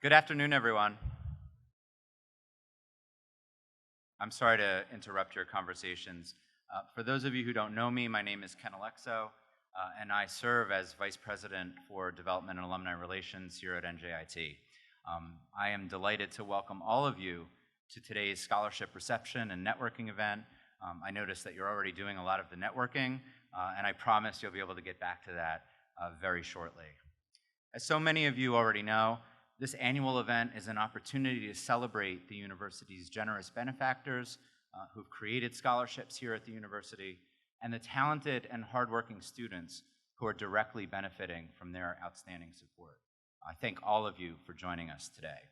Good afternoon, everyone. I'm sorry to interrupt your conversations. For those of you who don't know me, my name is Ken Alexo, and I serve as Vice President for Development and Alumni Relations here at NJIT. I am delighted to welcome all of you to today's scholarship reception and networking event. I noticed that you're already doing a lot of the networking, and I promise you'll be able to get back to that very shortly. As so many of you already know, this annual event is an opportunity to celebrate the university's generous benefactors who've created scholarships here at the university and the talented and hardworking students who are directly benefiting from their outstanding support. I thank all of you for joining us today.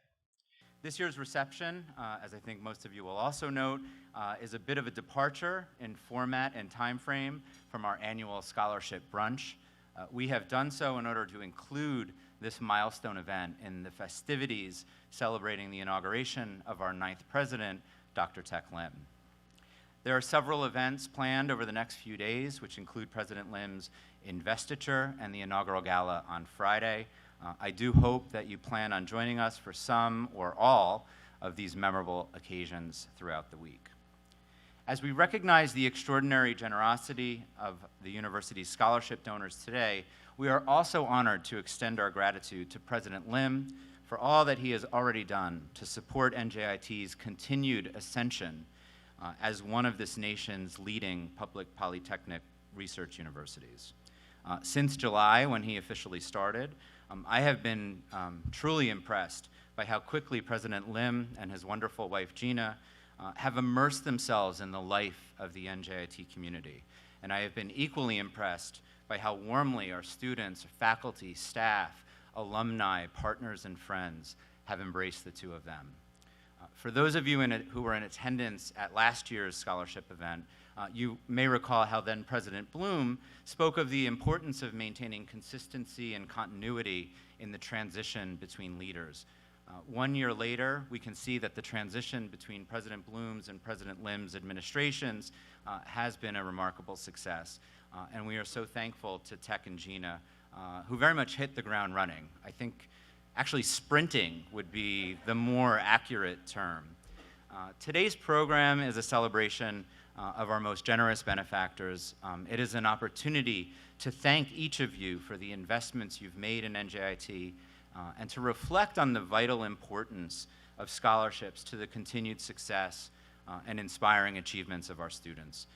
This year's reception, as I think most of you will also note, is a bit of a departure in format and time frame from our annual scholarship brunch. We have done so in order to include this milestone event in the festivities celebrating the inauguration of our 9th president, Dr. Tech Lim. There are several events planned over the next few days, which include President Lim's investiture and the inaugural gala on Friday. I do hope that you plan on joining us for some or all of these memorable occasions throughout the week. As we recognize the extraordinary generosity of the university's scholarship donors today, we are also honored to extend our gratitude to President Lim for all that he has already done to support NJIT's continued ascension as one of this nation's leading public polytechnic research universities. Since July, when he officially started, I have been truly impressed by how quickly President Lim and his wonderful wife Gina have immersed themselves in the life of the NJIT community. And I have been equally impressed by how warmly our students, faculty, staff, alumni, partners, and friends have embraced the two of them. For those of you who were in attendance at last year's scholarship event, you may recall how then President Bloom spoke of the importance of maintaining consistency and continuity in the transition between leaders. 1 year later, we can see that the transition between President Bloom's and President Lim's administrations has been a remarkable success. And we are so thankful to Tech and Gina, who very much hit the ground running. I think actually sprinting would be the more accurate term. Today's program is a celebration of our most generous benefactors. It is an opportunity to thank each of you for the investments you've made in NJIT and to reflect on the vital importance of scholarships to the continued success and inspiring achievements of our students.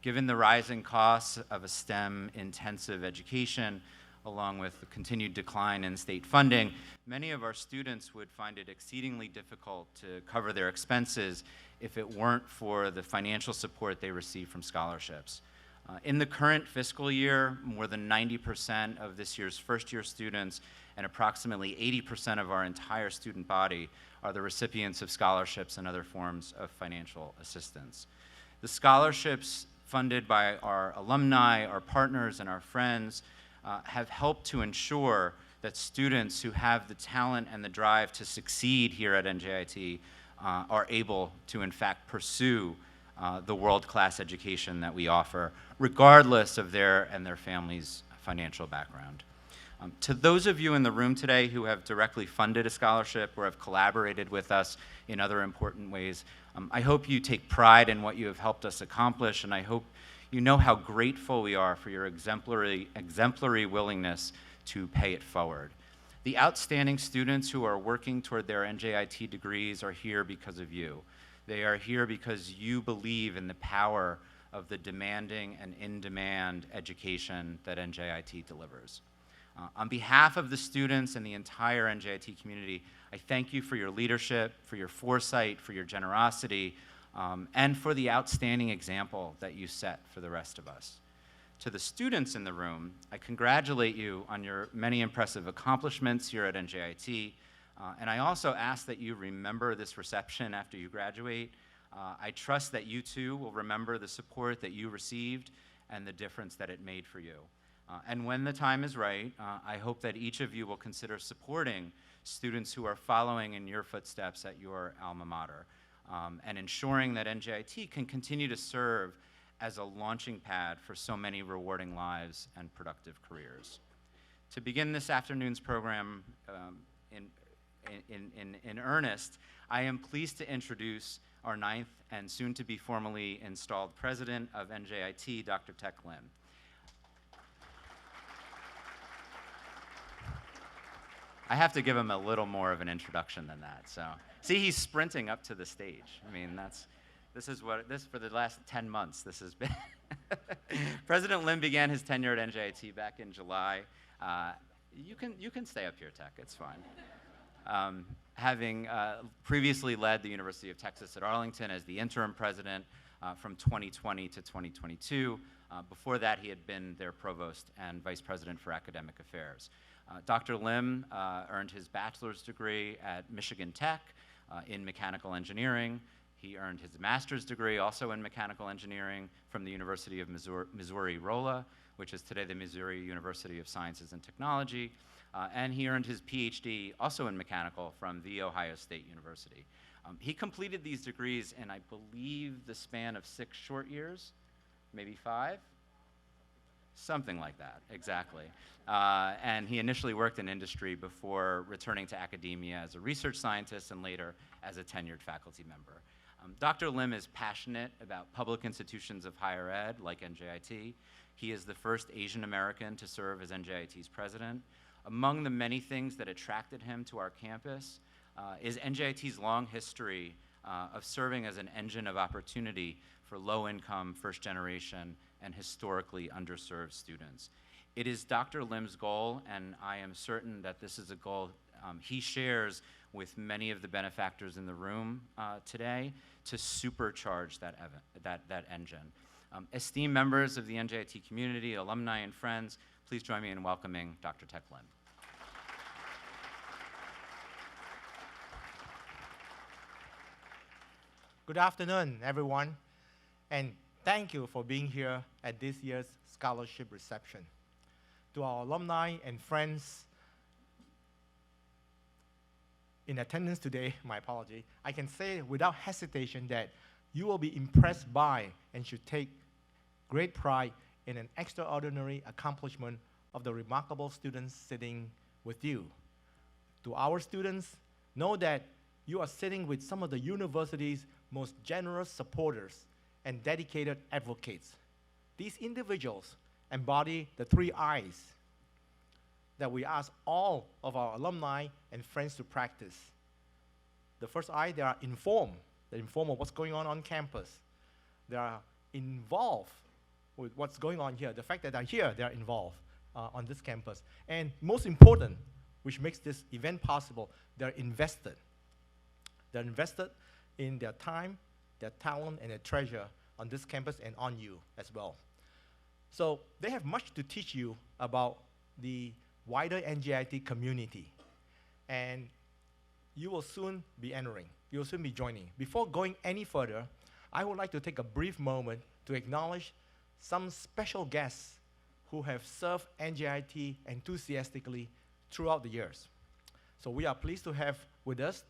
Given the rising costs of a STEM-intensive education, along with the continued decline in state funding, many of our students would find it exceedingly difficult to cover their expenses if it weren't for the financial support they receive from scholarships. In the current fiscal year, more than 90% of this year's first-year students and approximately 80% of our entire student body are the recipients of scholarships and other forms of financial assistance. The scholarships funded by our alumni, our partners, and our friends have helped to ensure that students who have the talent and the drive to succeed here at NJIT are able to, in fact, pursue the world-class education that we offer, regardless of their and their family's financial background. To those of you in the room today who have directly funded a scholarship or have collaborated with us in other important ways, I hope you take pride in what you have helped us accomplish, and I hope you know how grateful we are for your exemplary willingness to pay it forward. The outstanding students who are working toward their NJIT degrees are here because of you. They are here because you believe in the power of the demanding and in-demand education that NJIT delivers. On behalf of the students and the entire NJIT community, I thank you for your leadership, for your foresight, for your generosity, and for the outstanding example that you set for the rest of us. To the students in the room, I congratulate you on your many impressive accomplishments here at NJIT, and I also ask that you remember this reception after you graduate. I trust that you too will remember the support that you received and the difference that it made for you. And when the time is right, I hope that each of you will consider supporting students who are following in your footsteps at your alma mater, and ensuring that NJIT can continue to serve as a launching pad for so many rewarding lives and productive careers. To begin this afternoon's program, in earnest, I am pleased to introduce our ninth and soon to be formally installed president of NJIT, Dr. Tech Lim. I have to give him a little more of an introduction than that. So, see, he's sprinting up to the stage. I mean, this for the last 10 months, this has been. President Lim began his tenure at NJIT back in July. You can stay up here, Tech, it's fine. Having previously led the University of Texas at Arlington as the interim president from 2020 to 2022. Before that, he had been their provost and vice president for academic affairs. Dr. Lim earned his bachelor's degree at Michigan Tech in mechanical engineering. He earned his master's degree also in mechanical engineering from the University of Missouri-Rolla, which is today the Missouri University of Sciences and Technology. And he earned his PhD also in mechanical from The Ohio State University. He completed these degrees in, I believe, the span of 6 short years, maybe 5? Something like that, exactly. And he initially worked in industry before returning to academia as a research scientist and later as a tenured faculty member. Dr. Lim is passionate about public institutions of higher ed, like NJIT. He is the first Asian American to serve as NJIT's president. Among the many things that attracted him to our campus is NJIT's long history of serving as an engine of opportunity for low-income, first-generation, and historically underserved students. It is Dr. Lim's goal, and I am certain that this is a goal he shares with many of the benefactors in the room today, to supercharge that engine. Esteemed members of the NJIT community, alumni and friends, please join me in welcoming Dr. Tech Lim. Good afternoon, everyone, and thank you for being here at this year's scholarship reception. To our alumni and friends in attendance today, my apology, I can say without hesitation that you will be impressed by and should take great pride in an extraordinary accomplishment of the remarkable students sitting with you. To our students, know that you are sitting with some of the university's most generous supporters and dedicated advocates. These individuals embody the 3 I's that we ask all of our alumni and friends to practice. The first I, they are informed. They're informed of what's going on campus. They are involved with what's going on here. The fact that they're here, they're involved on this campus. And most important, which makes this event possible, they're invested. They're invested in their time, their talent, and their treasure on this campus and on you as well. So they have much to teach you about the wider NJIT community. And you will soon be entering. You will soon be joining. Before going any further, I would like to take a brief moment to acknowledge some special guests who have served NJIT enthusiastically throughout the years. So we are pleased to have with us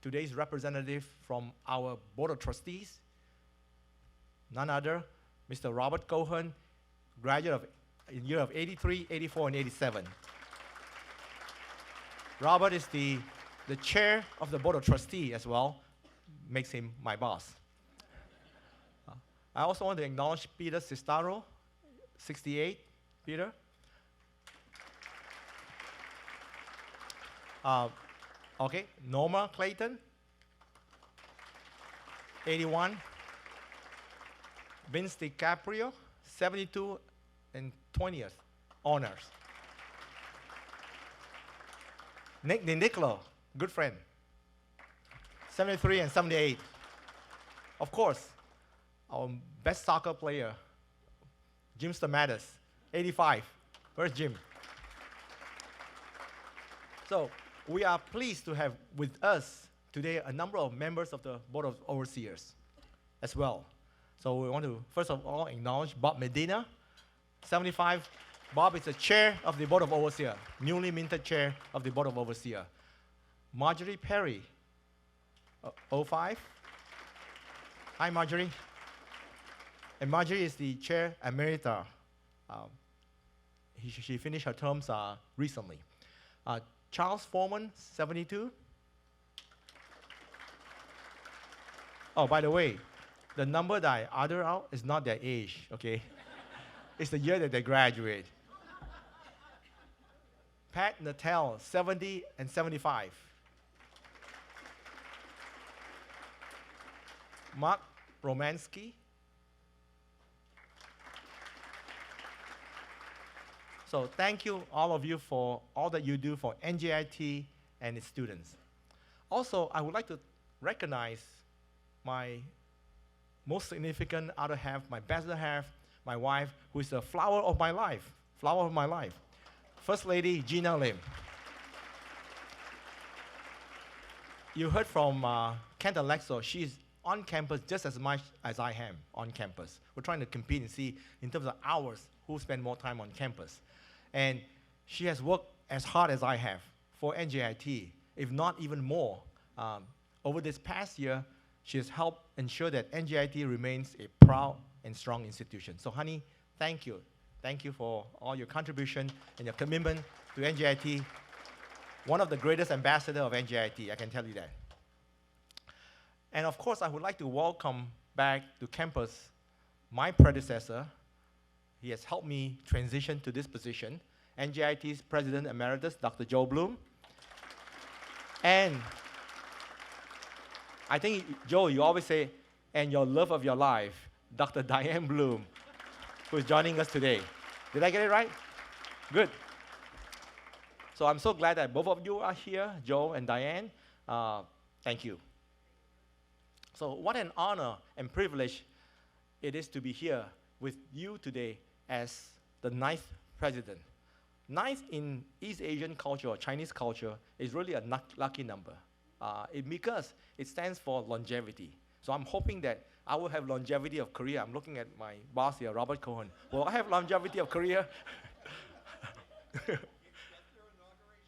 today's representative from our Board of Trustees, none other, Mr. Robert Cohen, graduate of year of 83, 84, and 87. Robert is the chair of the Board of Trustees as well, makes him my boss. I also want to acknowledge Peter Sistaro, 68, Peter. Okay, Norma Clayton, 81. Vince DiCaprio, 72 and 20th honors. Nick DiNicolo, good friend, 73 and 78. Of course, our best soccer player, Jim Stamatis, 85. Where's Jim? So we are pleased to have with us today a number of members of the Board of Overseers as well. So we want to, first of all, acknowledge Bob Medina, 75. Bob is the chair of the Board of Overseers, newly minted chair of the Board of Overseers. Marjorie Perry, 05. Hi, Marjorie. And Marjorie is the chair emerita. She finished her terms recently. Charles Foreman, 72. Oh, by the way, the number that I utter out is not their age, okay? It's the year that they graduate. Pat Natal, 70 and 75. Mark Romansky. So thank you, all of you, for all that you do for NJIT and its students. Also, I would like to recognize my most significant other half, my best half, my wife, who is the flower of my life, First Lady Gina Lim. You heard from Kent Alexo, she's on campus just as much as I am on campus. We're trying to compete and see, in terms of hours, who spend more time on campus. And she has worked as hard as I have for NJIT, if not even more. Over this past year, she has helped ensure that NJIT remains a proud and strong institution. So honey, thank you. Thank you for all your contribution and your commitment to NJIT. One of the greatest ambassadors of NJIT, I can tell you that. And of course, I would like to welcome back to campus my predecessor. He has helped me transition to this position, NJIT's President Emeritus, Dr. Joe Bloom. And I think, Joe, you always say, and your love of your life, Dr. Diane Bloom, who is joining us today. Did I get it right? Good. So I'm so glad that both of you are here, Joe and Diane. Thank you. So what an honor and privilege it is to be here with you today as the 9th president. 9th in East Asian culture or Chinese culture is really a lucky number because it stands for longevity. So I'm hoping that I will have longevity of career. I'm looking at my boss here, Robert Cohen. Will I have longevity of career?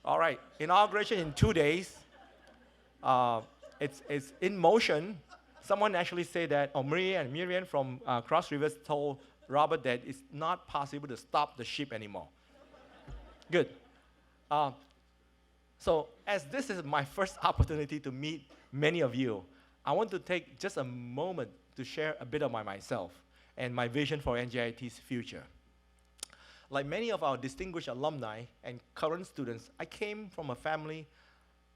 All right, inauguration in 2 days. It's in motion. Someone actually said that, or Miriam from Cross Rivers told Robert that it's not possible to stop the ship anymore. Good. So as this is my first opportunity to meet many of you, I want to take just a moment to share a bit about myself and my vision for NJIT's future. Like many of our distinguished alumni and current students, I came from a family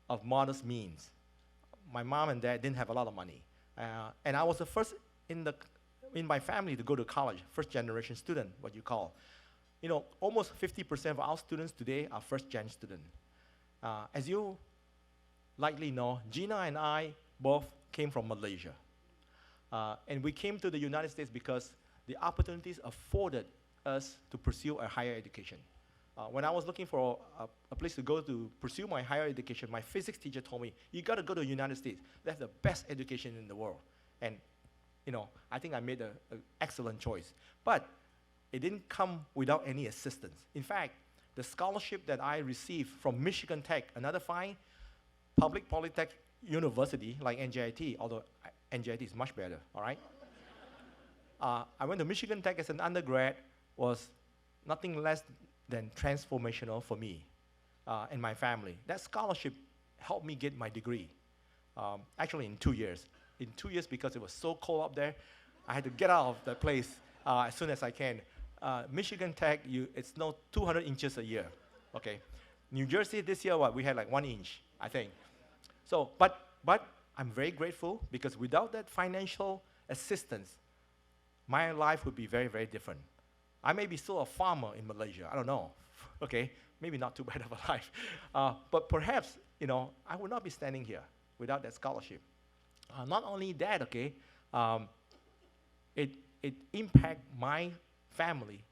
of modest means. My mom and dad didn't have a lot of money. And I was the first in my family to go to college, first generation student, what you call. You know, almost 50% of our students today are first gen students. As you likely know, Gina and I both came from Malaysia. And we came to the United States because the opportunities afforded us to pursue a higher education. When I was looking for a place to go to pursue my higher education, my physics teacher told me, you gotta go to the United States. That's the best education in the world. And you know, I think I made an excellent choice. But it didn't come without any assistance. In fact, the scholarship that I received from Michigan Tech, another fine public polytech university like NJIT, although NJIT is much better, all right? I went to Michigan Tech as an undergrad, was nothing less than transformational for me and my family. That scholarship helped me get my degree, actually in 2 years. In 2 years, because it was so cold up there, I had to get out of that place as soon as I can. Michigan Tech, it snowed 200 inches a year, okay? New Jersey this year, we had like 1 inch, I think. So, but I'm very grateful because without that financial assistance, my life would be very, very different. I may be still a farmer in Malaysia, I don't know, okay? Maybe not too bad of a life. But perhaps, you know, I would not be standing here without that scholarship. Not only that, okay, it impacted my family,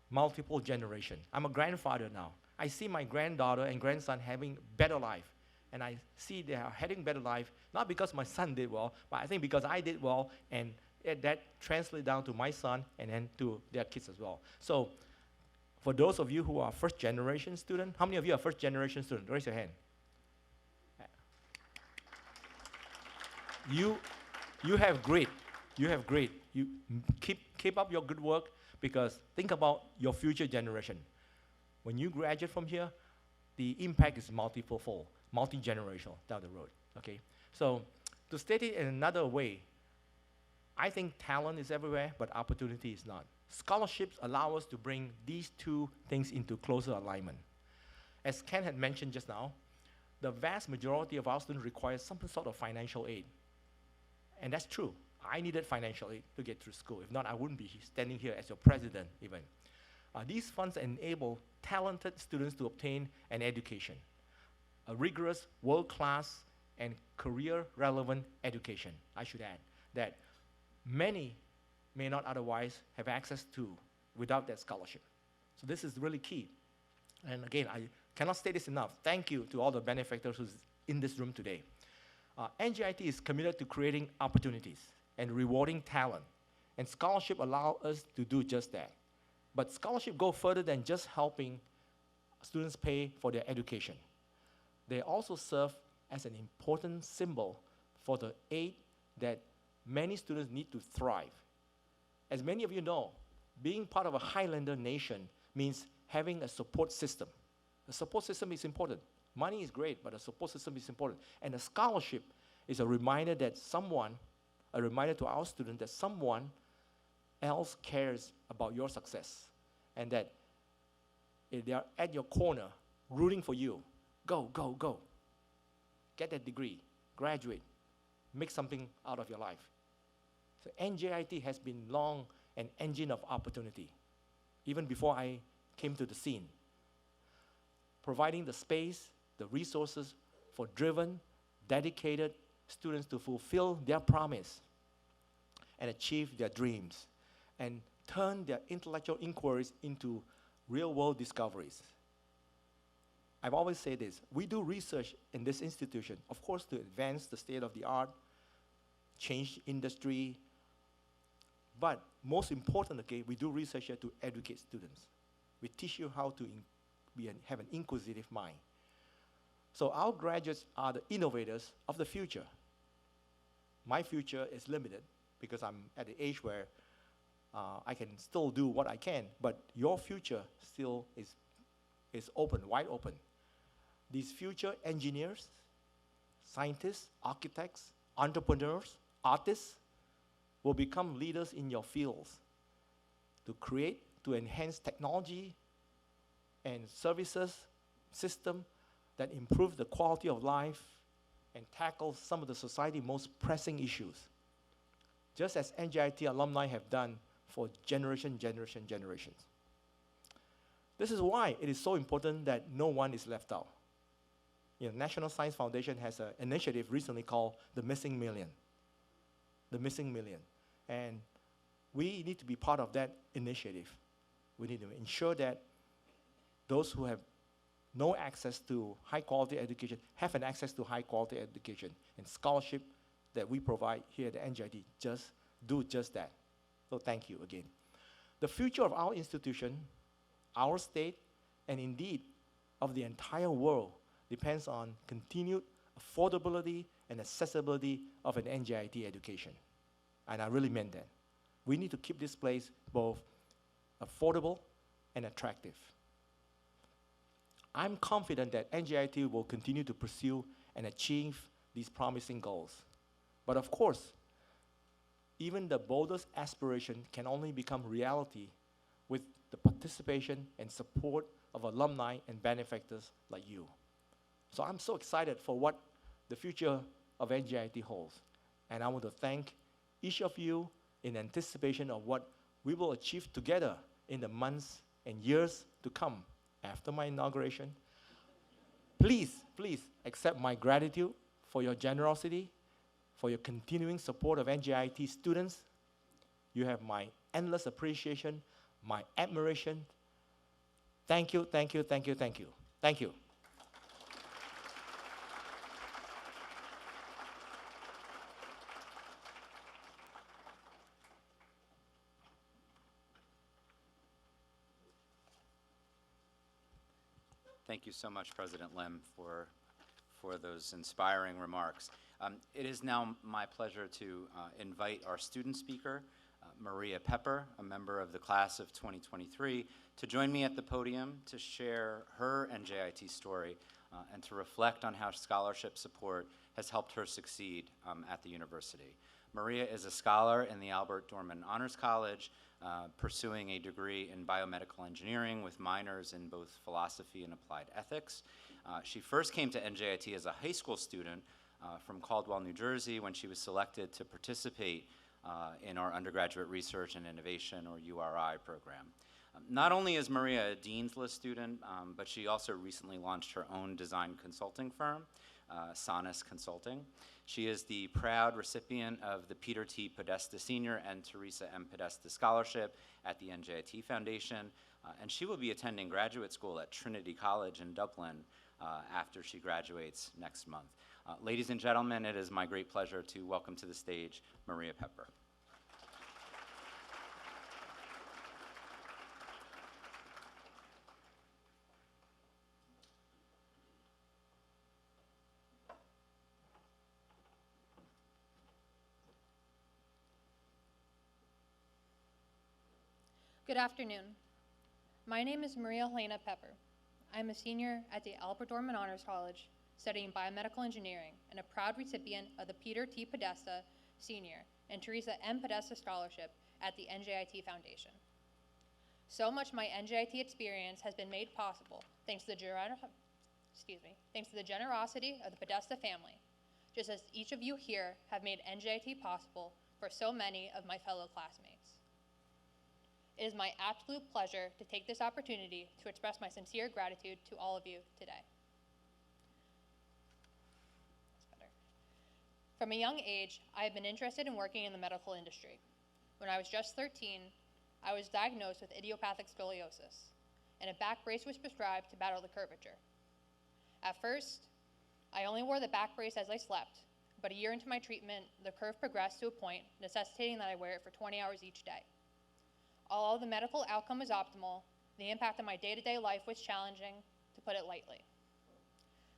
multiple generations. I'm a grandfather now. I see my granddaughter and grandson having better life. And I see they are having better life, not because my son did well, but I think because I did well, and that translates down to my son and then to their kids as well. So for those of you who are first generation students, how many of you are first generation students? Raise your hand. You have great. You have great. You keep up your good work, because think about your future generation. When you graduate from here, the impact is multi-generational down the road, okay? So to state it in another way, I think talent is everywhere, but opportunity is not. Scholarships allow us to bring these two things into closer alignment. As Ken had mentioned just now, the vast majority of our students require some sort of financial aid. And that's true. I needed financial aid to get through school. If not, I wouldn't be standing here as your president even. These funds enable talented students to obtain an education, a rigorous, world-class, and career-relevant education, I should add, that many may not otherwise have access to without that scholarship. So this is really key. And again, I cannot state this enough. Thank you to all the benefactors who's in this room today. NJIT is committed to creating opportunities and rewarding talent, and scholarship allow us to do just that. But scholarship go further than just helping students pay for their education. They also serve as an important symbol for the aid that many students need to thrive. As many of you know, being part of a Highlander nation means having a support system. A support system is important. Money is great, but a support system is important. And a scholarship is a reminder that a reminder to our students that someone else cares about your success, and that if they are at your corner rooting for you, go, go, go. Get that degree, graduate, make something out of your life. So NJIT has been long an engine of opportunity, even before I came to the scene, providing the space, the resources for driven, dedicated students to fulfill their promise and achieve their dreams and turn their intellectual inquiries into real-world discoveries. I've always said this, we do research in this institution, of course, to advance the state of the art, change industry, but most important, okay, we do research here to educate students. We teach you how to have an inquisitive mind. So our graduates are the innovators of the future. My future is limited because I'm at the age where I can still do what I can, but your future still is open, wide open. These future engineers, scientists, architects, entrepreneurs, artists will become leaders in your fields to create, to enhance technology and services system that improve the quality of life and tackle some of the society's most pressing issues, just as NJIT alumni have done for generations. This is why it is so important that no one is left out. National Science Foundation has an initiative recently called The Missing Million. The Missing Million. And we need to be part of that initiative. We need to ensure that those who have no access to high-quality education have an access to high-quality education, and scholarship that we provide here at the NJIT do just that. So thank you again. The future of our institution, our state, and indeed of the entire world depends on continued affordability and accessibility of an NJIT education. And I really meant that. We need to keep this place both affordable and attractive. I'm confident that NJIT will continue to pursue and achieve these promising goals. But of course, even the boldest aspiration can only become reality with the participation and support of alumni and benefactors like you. So I'm so excited for what the future of NJIT holds. And I want to thank each of you in anticipation of what we will achieve together in the months and years to come after my inauguration. Please accept my gratitude for your generosity, for your continuing support of NJIT students. You have my endless appreciation, my admiration. Thank you, thank you, thank you, thank you. Thank you. Thank you so much, President Lim, for those inspiring remarks. It is now my pleasure to invite our student speaker, Maria Pepper, a member of the class of 2023, to join me at the podium to share her NJIT story and to reflect on how scholarship support has helped her succeed at the university. Maria is a scholar in the Albert Dorman Honors College, pursuing a degree in biomedical engineering with minors in both philosophy and applied ethics. She first came to NJIT as a high school student from Caldwell, New Jersey, when she was selected to participate in our undergraduate research and innovation, or URI, program. Not only is Maria a Dean's List student, but she also recently launched her own design consulting firm, Sonus Consulting. She is the proud recipient of the Peter T. Podesta Senior and Teresa M. Podesta Scholarship at the NJIT Foundation, and she will be attending graduate school at Trinity College in Dublin after she graduates next month. Ladies and gentlemen, it is my great pleasure to welcome to the stage Maria Pepper. Good afternoon. My name is Maria Helena Pepper. I'm a senior at the Albert Dorman Honors College studying biomedical engineering and a proud recipient of the Peter T. Podesta Senior and Teresa M. Podesta Scholarship at the NJIT Foundation. So much of my NJIT experience has been made possible thanks to the generosity of the Podesta family, just as each of you here have made NJIT possible for so many of my fellow classmates. It is my absolute pleasure to take this opportunity to express my sincere gratitude to all of you today. From a young age, I have been interested in working in the medical industry. When I was just 13, I was diagnosed with idiopathic scoliosis, and a back brace was prescribed to battle the curvature. At first, I only wore the back brace as I slept, but a year into my treatment, the curve progressed to a point necessitating that I wear it for 20 hours each day. Although the medical outcome was optimal, the impact on my day-to-day life was challenging, to put it lightly.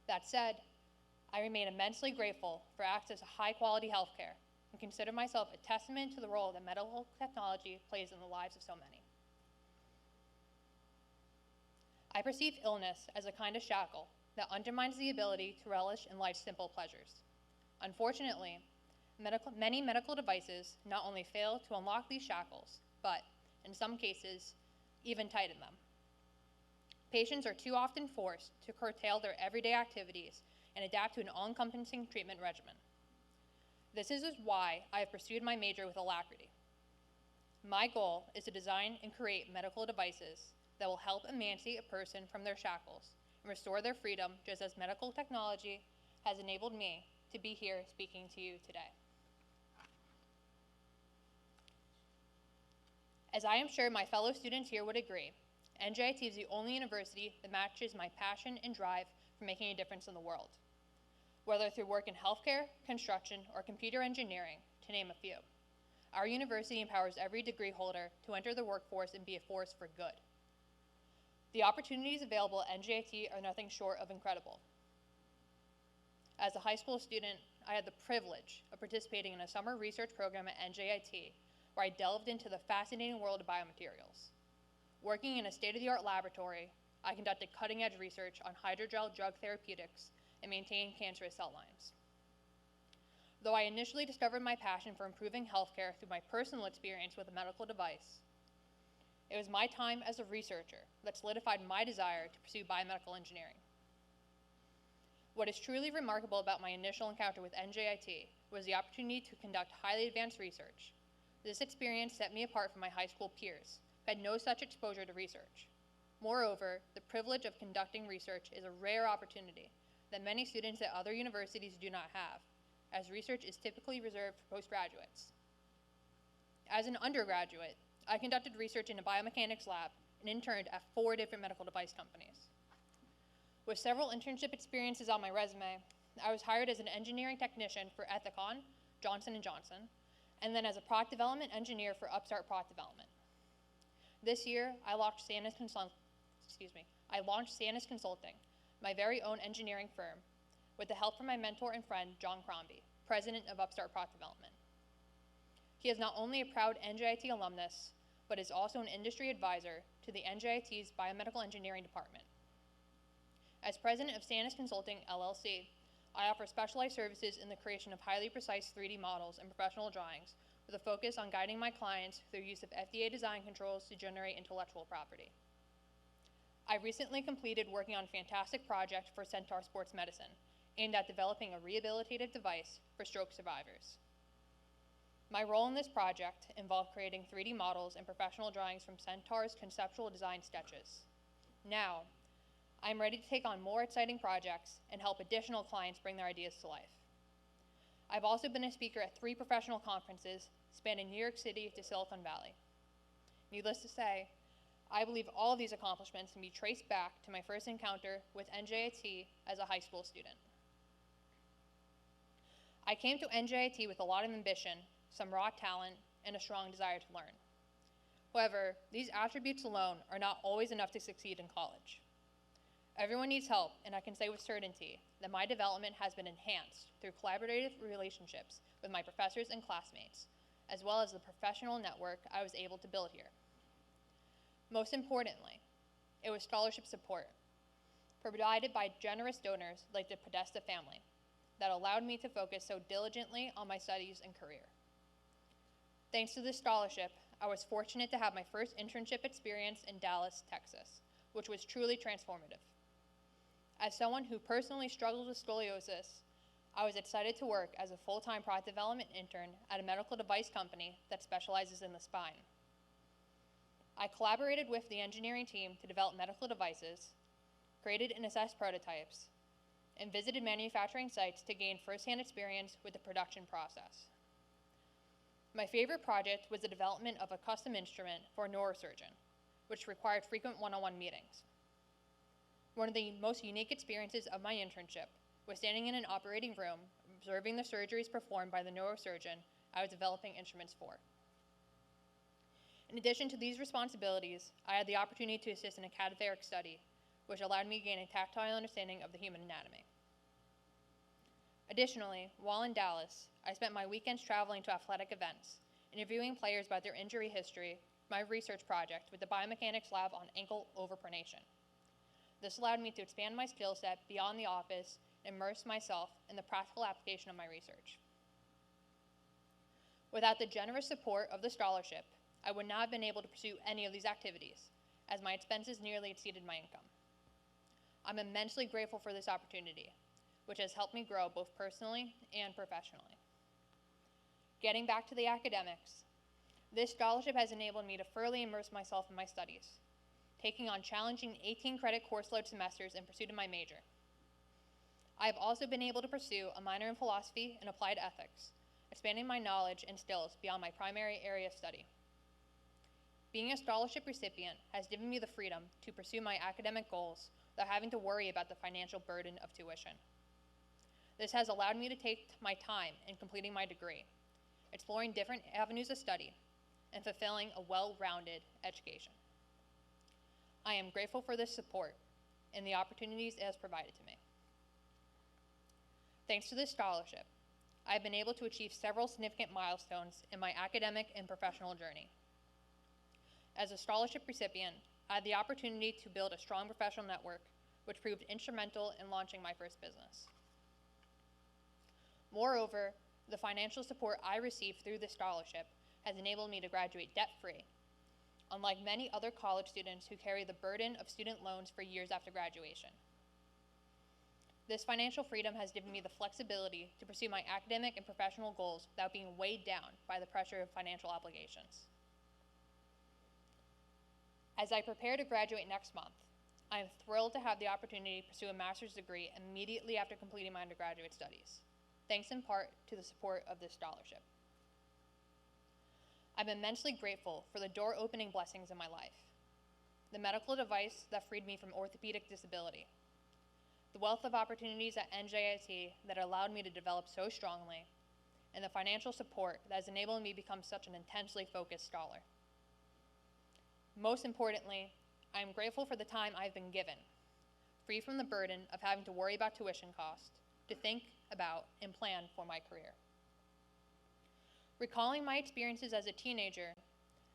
That said, I remain immensely grateful for access to high-quality healthcare and consider myself a testament to the role that medical technology plays in the lives of so many. I perceive illness as a kind of shackle that undermines the ability to relish in life's simple pleasures. Unfortunately, many medical devices not only fail to unlock these shackles, but, in some cases, even tighten them. Patients are too often forced to curtail their everyday activities and adapt to an all-encompassing treatment regimen. This is why I have pursued my major with alacrity. My goal is to design and create medical devices that will help emancipate a person from their shackles and restore their freedom, just as medical technology has enabled me to be here speaking to you today. As I am sure my fellow students here would agree, NJIT is the only university that matches my passion and drive for making a difference in the world, whether through work in healthcare, construction, or computer engineering, to name a few. Our university empowers every degree holder to enter the workforce and be a force for good. The opportunities available at NJIT are nothing short of incredible. As a high school student, I had the privilege of participating in a summer research program at NJIT, where I delved into the fascinating world of biomaterials. Working in a state-of-the-art laboratory, I conducted cutting-edge research on hydrogel drug therapeutics and maintained cancerous cell lines. Though I initially discovered my passion for improving healthcare through my personal experience with a medical device, it was my time as a researcher that solidified my desire to pursue biomedical engineering. What is truly remarkable about my initial encounter with NJIT was the opportunity to conduct highly advanced research. This experience set me apart from my high school peers, who had no such exposure to research. Moreover, the privilege of conducting research is a rare opportunity that many students at other universities do not have, as research is typically reserved for postgraduates. As an undergraduate, I conducted research in a biomechanics lab and interned at 4 different medical device companies. With several internship experiences on my resume, I was hired as an engineering technician for Ethicon, Johnson & Johnson, and then as a product development engineer for Upstart Product Development. This year, I launched Sanus Consulting, my very own engineering firm, with the help from my mentor and friend, John Crombie, president of Upstart Product Development. He is not only a proud NJIT alumnus, but is also an industry advisor to the NJIT's Biomedical Engineering Department. As president of Sanus Consulting, LLC, I offer specialized services in the creation of highly precise 3D models and professional drawings with a focus on guiding my clients through use of FDA design controls to generate intellectual property. I recently completed working on a fantastic project for Centaur Sports Medicine aimed at developing a rehabilitative device for stroke survivors. My role in this project involved creating 3D models and professional drawings from Centaur's conceptual design sketches. Now, I'm ready to take on more exciting projects and help additional clients bring their ideas to life. I've also been a speaker at 3 professional conferences spanning New York City to Silicon Valley. Needless to say, I believe all of these accomplishments can be traced back to my first encounter with NJIT as a high school student. I came to NJIT with a lot of ambition, some raw talent, and a strong desire to learn. However, these attributes alone are not always enough to succeed in college. Everyone needs help, and I can say with certainty that my development has been enhanced through collaborative relationships with my professors and classmates, as well as the professional network I was able to build here. Most importantly, it was scholarship support, provided by generous donors like the Podesta family, that allowed me to focus so diligently on my studies and career. Thanks to this scholarship, I was fortunate to have my first internship experience in Dallas, Texas, which was truly transformative. As someone who personally struggles with scoliosis, I was excited to work as a full-time product development intern at a medical device company that specializes in the spine. I collaborated with the engineering team to develop medical devices, created and assessed prototypes, and visited manufacturing sites to gain firsthand experience with the production process. My favorite project was the development of a custom instrument for a neurosurgeon, which required frequent one-on-one meetings. One of the most unique experiences of my internship was standing in an operating room, observing the surgeries performed by the neurosurgeon I was developing instruments for. In addition to these responsibilities, I had the opportunity to assist in a cadaveric study, which allowed me to gain a tactile understanding of the human anatomy. Additionally, while in Dallas, I spent my weekends traveling to athletic events, interviewing players about their injury history, my research project with the biomechanics lab on ankle overpronation. This allowed me to expand my skill set beyond the office and immerse myself in the practical application of my research. Without the generous support of the scholarship, I would not have been able to pursue any of these activities, as my expenses nearly exceeded my income. I'm immensely grateful for this opportunity, which has helped me grow both personally and professionally. Getting back to the academics, this scholarship has enabled me to thoroughly immerse myself in my studies, taking on challenging 18-credit course load semesters in pursuit of my major. I have also been able to pursue a minor in philosophy and applied ethics, expanding my knowledge and skills beyond my primary area of study. Being a scholarship recipient has given me the freedom to pursue my academic goals without having to worry about the financial burden of tuition. This has allowed me to take my time in completing my degree, exploring different avenues of study, and fulfilling a well-rounded education. I am grateful for this support and the opportunities it has provided to me. Thanks to this scholarship, I have been able to achieve several significant milestones in my academic and professional journey. As a scholarship recipient, I had the opportunity to build a strong professional network, which proved instrumental in launching my first business. Moreover, the financial support I received through this scholarship has enabled me to graduate debt-free, unlike many other college students who carry the burden of student loans for years after graduation. This financial freedom has given me the flexibility to pursue my academic and professional goals without being weighed down by the pressure of financial obligations. As I prepare to graduate next month, I am thrilled to have the opportunity to pursue a master's degree immediately after completing my undergraduate studies, thanks in part to the support of this scholarship. I'm immensely grateful for the door-opening blessings in my life, the medical device that freed me from orthopedic disability, the wealth of opportunities at NJIT that allowed me to develop so strongly, and the financial support that has enabled me to become such an intensely focused scholar. Most importantly, I am grateful for the time I've been given, free from the burden of having to worry about tuition costs, to think about and plan for my career. Recalling my experiences as a teenager,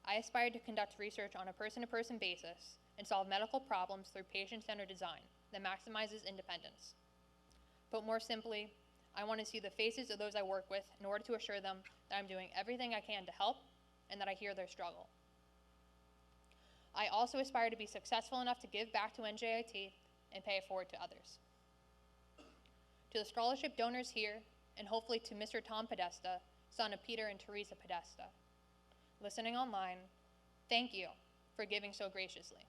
I aspired to conduct research on a person-to-person basis and solve medical problems through patient-centered design that maximizes independence. Put more simply, I want to see the faces of those I work with in order to assure them that I'm doing everything I can to help and that I hear their struggle. I also aspire to be successful enough to give back to NJIT and pay it forward to others. To the scholarship donors here, and hopefully to Mr. Tom Podesta, son of Peter and Teresa Podesta, listening online, thank you for giving so graciously.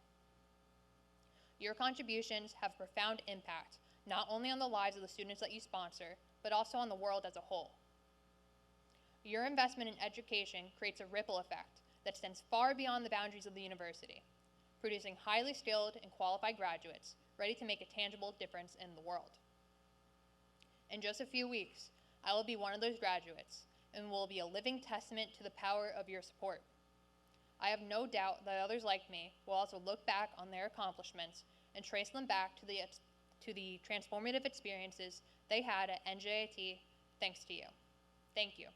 Your contributions have profound impact, not only on the lives of the students that you sponsor, but also on the world as a whole. Your investment in education creates a ripple effect that extends far beyond the boundaries of the university, producing highly skilled and qualified graduates ready to make a tangible difference in the world. In just a few weeks, I will be one of those graduates and will be a living testament to the power of your support. I have no doubt that others like me will also look back on their accomplishments and trace them back to the transformative experiences they had at NJIT thanks to you. Thank you.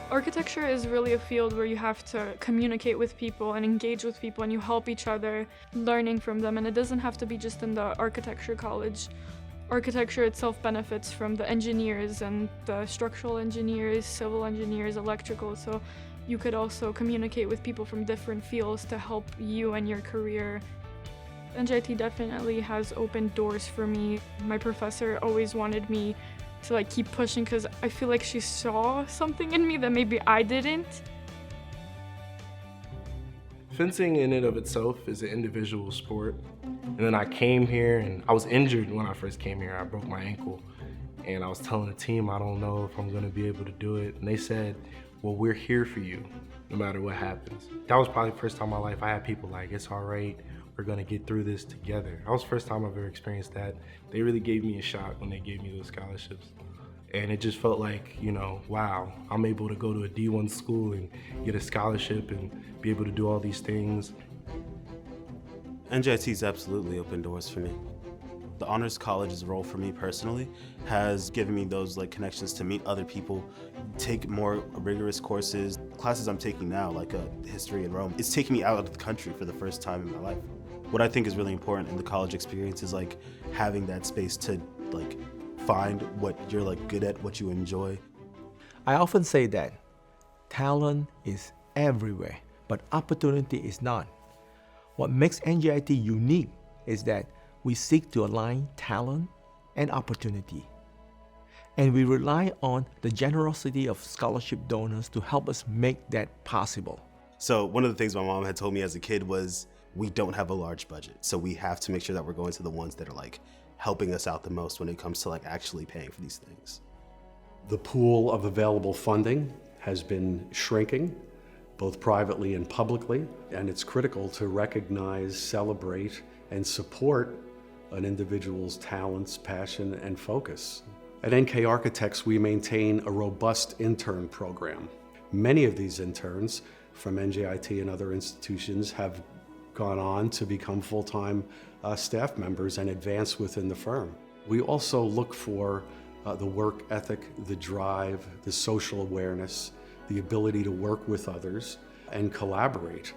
Architecture is really a field where you have to communicate with people and engage with people, and you help each other, learning from them, and it doesn't have to be just in the architecture college. Architecture itself benefits from the engineers and the structural engineers, civil engineers, electrical, so you could also communicate with people from different fields to help you and your career. NJIT definitely has opened doors for me. My professor always wanted me to keep pushing because I feel like she saw something in me that maybe I didn't. Fencing in and of itself is an individual sport. And then I came here and I was injured when I first came here. I broke my ankle and I was telling the team I don't know if I'm gonna be able to do it. And they said, well, we're here for you no matter what happens. That was probably the first time in my life I had people like, it's all right, we're gonna get through this together. That was the first time I've ever experienced that. They really gave me a shot when they gave me those scholarships. And it just felt like, wow, I'm able to go to a D1 school and get a scholarship and be able to do all these things. NJIT's absolutely opened doors for me. The Honors College's role for me personally has given me those connections to meet other people, take more rigorous courses. Classes I'm taking now, like history and Rome, it's taking me out of the country for the first time in my life. What I think is really important in the college experience is having that space to find what you're good at, what you enjoy. I often say that talent is everywhere, but opportunity is not. What makes NJIT unique is that we seek to align talent and opportunity. And we rely on the generosity of scholarship donors to help us make that possible. So one of the things my mom had told me as a kid was, we don't have a large budget, so we have to make sure that we're going to the ones that are helping us out the most when it comes to actually paying for these things. The pool of available funding has been shrinking, both privately and publicly, and it's critical to recognize, celebrate, and support an individual's talents, passion, and focus. At NK Architects, we maintain a robust intern program. Many of these interns from NJIT and other institutions have gone on to become full-time staff members and advance within the firm. We also look for the work ethic, the drive, the social awareness, the ability to work with others and collaborate.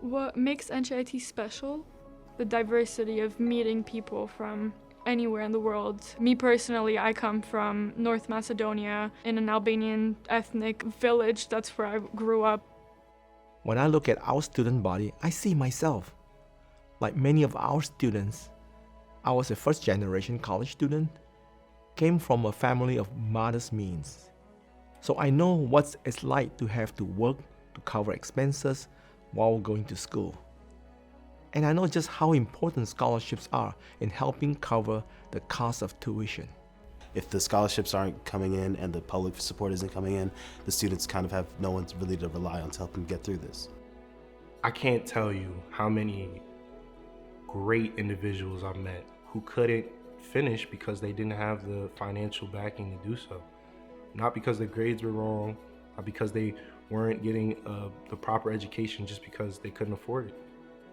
What makes NJIT special? The diversity of meeting people from anywhere in the world. Me personally, I come from North Macedonia in an Albanian ethnic village. That's where I grew up. When I look at our student body, I see myself. Like many of our students, I was a first-generation college student, came from a family of modest means. So I know what it's like to have to work to cover expenses while going to school. And I know just how important scholarships are in helping cover the cost of tuition. if the scholarships aren't coming in and the public support isn't coming in, the students kind of have no one really to rely on to help them get through this. I can't tell you how many great individuals I've met who couldn't finish because they didn't have the financial backing to do so. Not because their grades were wrong, not because they weren't getting the proper education, just because they couldn't afford it.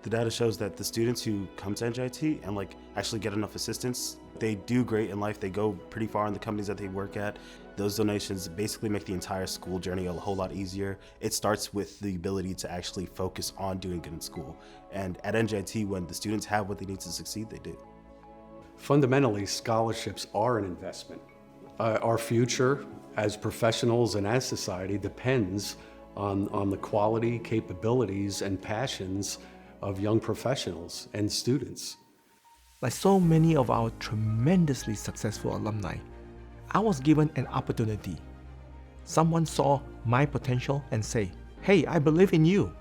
The data shows that the students who come to NJIT and actually get enough assistance, they do great in life. They go pretty far in the companies that they work at. Those donations basically make the entire school journey a whole lot easier. It starts with the ability to actually focus on doing good in school. And at NJIT, when the students have what they need to succeed, they do. Fundamentally, scholarships are an investment. Our future as professionals and as society depends on the quality, capabilities, and passions of young professionals and students. Like so many of our tremendously successful alumni, I was given an opportunity. Someone saw my potential and say, "Hey, I believe in you."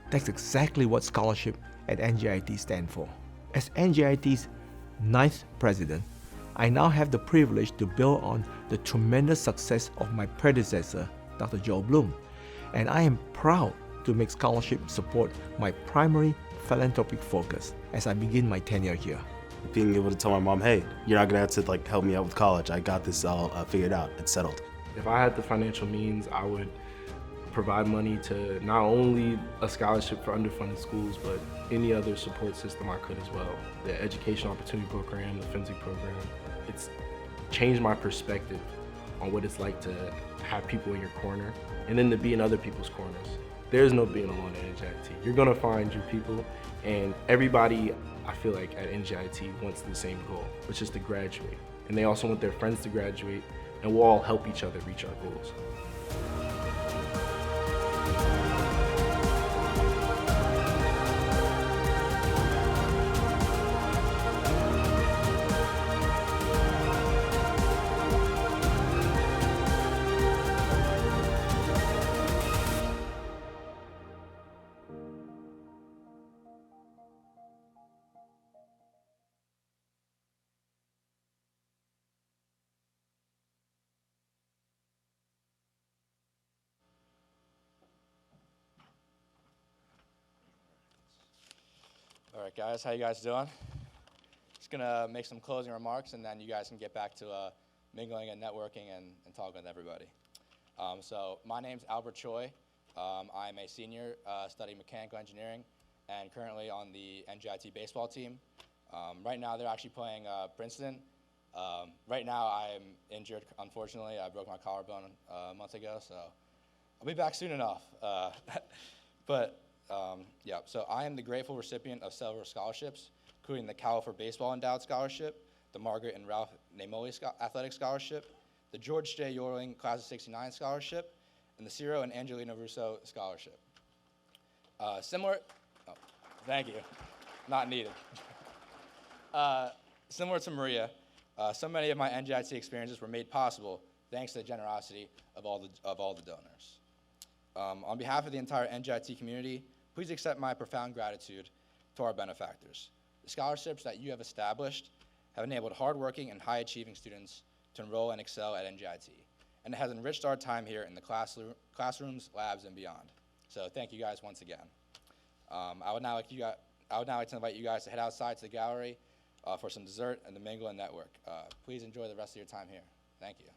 That's exactly what scholarship at NJIT stand for. As NJIT's 9th president, I now have the privilege to build on the tremendous success of my predecessor, Dr. Joe Bloom, and I am proud to make scholarship support my primary philanthropic focus as I begin my tenure here. Being able to tell my mom, hey, you're not gonna have to help me out with college. I got this all figured out. It's settled. If I had the financial means, I would provide money to not only a scholarship for underfunded schools, but any other support system I could as well. The Educational Opportunity Program, the FINSI program, it's changed my perspective on what it's like to have people in your corner and then to be in other people's corners. There's no being alone at NJIT. You're gonna find your people, and everybody, I feel like at NJIT wants the same goal, which is to graduate. And they also want their friends to graduate, and we'll all help each other reach our goals. All right, guys, how you guys doing? Just gonna make some closing remarks, and then you guys can get back to mingling and networking and talking with everybody. So my name's Albert Choi. I'm a senior studying mechanical engineering and currently on the NJIT baseball team. Right now they're actually playing Princeton. Right now I'm injured, unfortunately. I broke my collarbone a month ago, so I'll be back soon enough. Yeah, so I am the grateful recipient of several scholarships, including the Cal for Baseball Endowed Scholarship, the Margaret and Ralph Namoli Athletic Scholarship, the George J. Yorling Class of '69 Scholarship, and the Ciro and Angelina Russo Scholarship. Thank you, not needed. Similar to Maria, so many of my NJIT experiences were made possible thanks to the generosity of all the donors. On behalf of the entire NJIT community, please accept my profound gratitude to our benefactors. The scholarships that you have established have enabled hardworking and high-achieving students to enroll and excel at NJIT, and it has enriched our time here in the classrooms, labs, and beyond. So thank you guys once again. I would now like to invite you guys to head outside to the gallery for some dessert and the mingle and network. Please enjoy the rest of your time here. Thank you.